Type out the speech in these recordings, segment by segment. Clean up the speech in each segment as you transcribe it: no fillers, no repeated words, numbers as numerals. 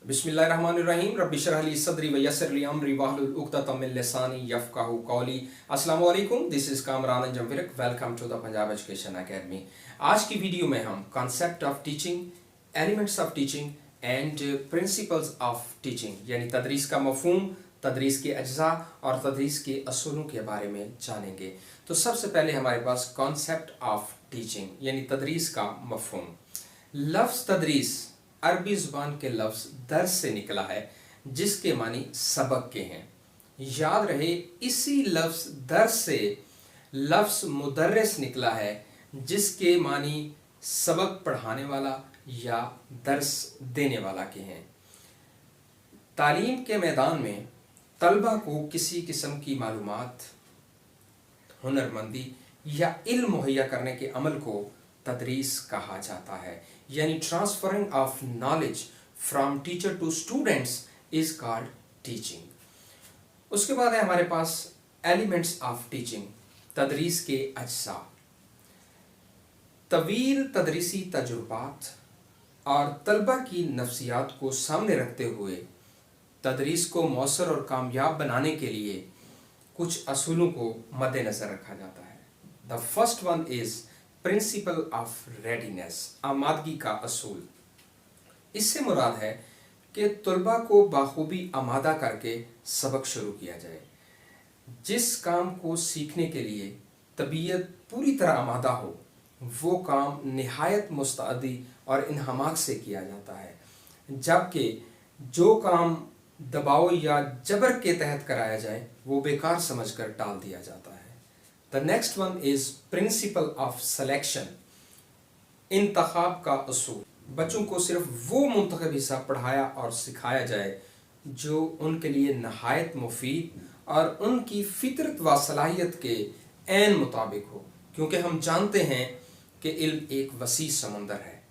बिस्मिल्लाहिर्रहमानिर्रहीम रब्बि इश्रह ली सदरी व यस्सिर ली अमरी वहलुल उक़दतम मिन लिसानी यफ़क़हू क़ौली। अस्सलामु अलैकुम, this is Kamran Anjum Virk. Welcome to the Punjab education academy. आज की वीडियो में हम concept of teaching, elements of teaching and principles of teaching यानी तदरीस का मफ़हूम, तदरीस के अज्जा और तदरीस के असूलों के बारे में जानेंगे। तो सबसे पहले हमारे पास कॉन्सेप्ट ऑफ टीचिंग यानी तदरीस का मफ़हूम। लफ्ज़ तदरीस अरबी ज़ुबान के लफ्ज़ दर्स से निकला है जिसके मानी सबक के हैं। याद रहे, इसी लफ्ज़ दर्स से लफ्ज़ मुदर्रिस निकला है जिसके मानी सबक पढ़ाने वाला या दर्स देने वाला के हैं। तालीम के मैदान में तलबा को किसी किस्म की मालूमात, हुनरमंदी या इल्म मुहैया करने के अमल को तदरीस कहा जाता है, यानी transferring of knowledge from teacher to students is called teaching. उसके बाद है हमारे पास एलिमेंट्स ऑफ टीचिंग, तदरीस के अज्जा। तवील तदरीसी तजुर्बात और तलबा की नफ्सियात को सामने रखते हुए तदरीस को मौसर और कामयाब बनाने के लिए कुछ असूलों को मद्देनज़र रखा जाता है। The first one is principle of readiness, आमादगी का असूल। इससे मुराद है कि तलबा को बाखूबी आमादा करके सबक शुरू किया जाए। जिस काम को सीखने के लिए तबीयत पूरी तरह आमादा हो वो काम निहायत मुस्तअदी और इन्हमाक से किया जाता है, जबकि जो काम दबाव या जबर के तहत कराया जाए वो बेकार समझकर टाल दिया जाता है। The next one is principle of selection, इंतखाब का असूल। बच्चों को सिर्फ वो मुंतखब हिस्सा पढ़ाया और सिखाया जाए जो उनके लिए नहायत मुफीद और उनकी फितरत व सलाहियत के ऐन मुताबिक हो, क्योंकि हम जानते हैं कि इल्म एक वसी समंदर है।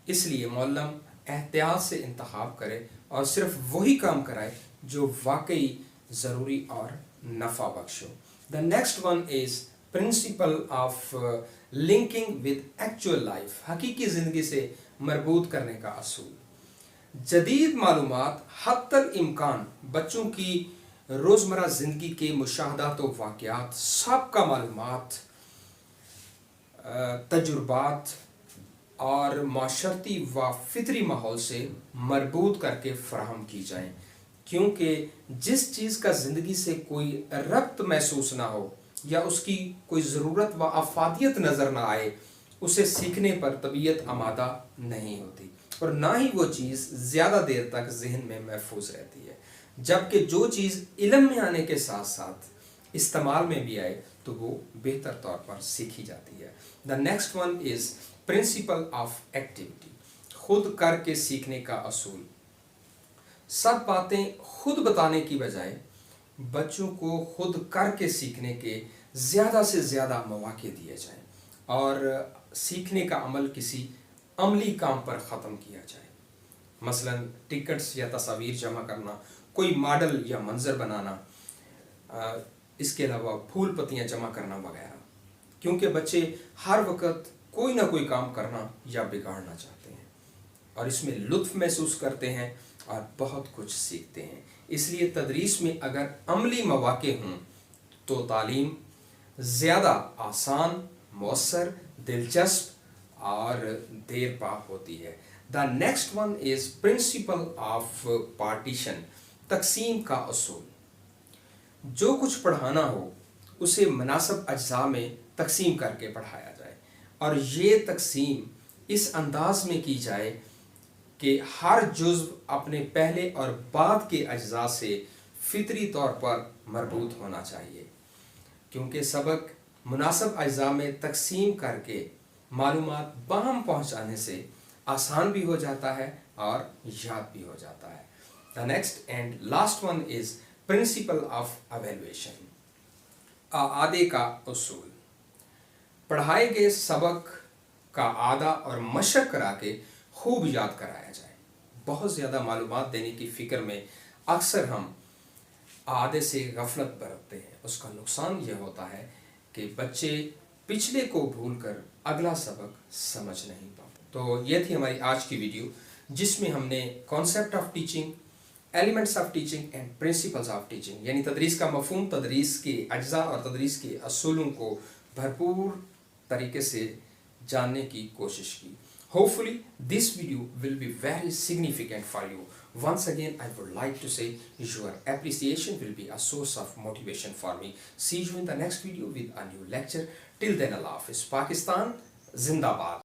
इसलिए मौलम एहतियात से इंतखाब करे और सिर्फ वही काम कराए जो वाकई ज़रूरी और नफ़ा बख्श हो। The next one is principle of linking with actual life, हकीकी ज़िंदगी से मरबूत करने का असूल। जदीद मालूमात हत्तल इम्कान बच्चों की रोज़मर्रा ज़िंदगी के मुशाहदात व वाक़यात, सबका मालूमात, तजुर्बात और माशरती व फितरी माहौल से मरबूत करके फराहम की जाएँ, क्योंकि जिस चीज़ का ज़िंदगी से कोई रब्त महसूस ना हो या उसकी कोई ज़रूरत व अफादियत नज़र ना आए, उसे सीखने पर तबीयत आमादा नहीं होती और ना ही वो चीज़ ज़्यादा देर तक जहन में महफूज रहती है। जबकि जो चीज़ इल्म में आने के साथ साथ इस्तेमाल में भी आए तो वो बेहतर तौर पर सीखी जाती है। The next one is principle of activity, खुद करके सीखने का असूल। सब बातें खुद बताने की बजाय बच्चों को खुद करके सीखने के ज़्यादा से ज़्यादा मौके दिए जाएं और सीखने का अमल किसी अमली काम पर ख़त्म किया जाए। मसलन टिकट्स या तस्वीर जमा करना, कोई मॉडल या मंजर बनाना, इसके अलावा फूल पत्तियाँ जमा करना वगैरह, क्योंकि बच्चे हर वक्त कोई ना कोई काम करना या बिगाड़ना चाहते हैं और इसमें लुत्फ़ महसूस करते हैं और बहुत कुछ सीखते हैं। इसलिए तदरीस में अगर अमली मौके हों तो तालीम ज़्यादा आसान, मौसर, दिलचस्प और देर पा होती है। The next one is principle of partition, तकसीम का असूल। जो कुछ पढ़ाना हो उसे मुनासिब अज्जा में तकसीम करके पढ़ाया जाए और ये तकसीम इस अंदाज में की जाए कि हर जुज़्व अपने पहले और बाद के अज्जा से फितरी तौर पर मरबूत होना चाहिए, क्योंकि सबक मुनासिब अज्जा में तकसीम करके मालूमात बाहम पहुँचाने से आसान भी हो जाता है और याद भी हो जाता है। The next and last one is principle of evaluation, आदे का उसूल। पढ़ाए गए सबक का आदा और मशक करा के खूब याद कराया जाए। बहुत ज़्यादा मालूमात देने की फ़िक्र में अक्सर हम आदे से गफलत बरतते हैं। उसका नुकसान यह होता है कि बच्चे पिछले को भूलकर अगला सबक समझ नहीं पाते। तो ये थी हमारी आज की वीडियो। جس میں ہم نے concept of teaching, elements of teaching and principles of teaching, یعنی تدریس کا مفہوم، تدریس کے اجزاء اور تدریس کے اصولوں کو بھرپور طریقے سے جاننے کی کوشش کی. Hopefully this video will be very significant for you. Once again I would like to say your appreciation will be a source of motivation for me. See you in the next video with a new lecture. Till then, Allah Hafiz. Pakistan Zindabad.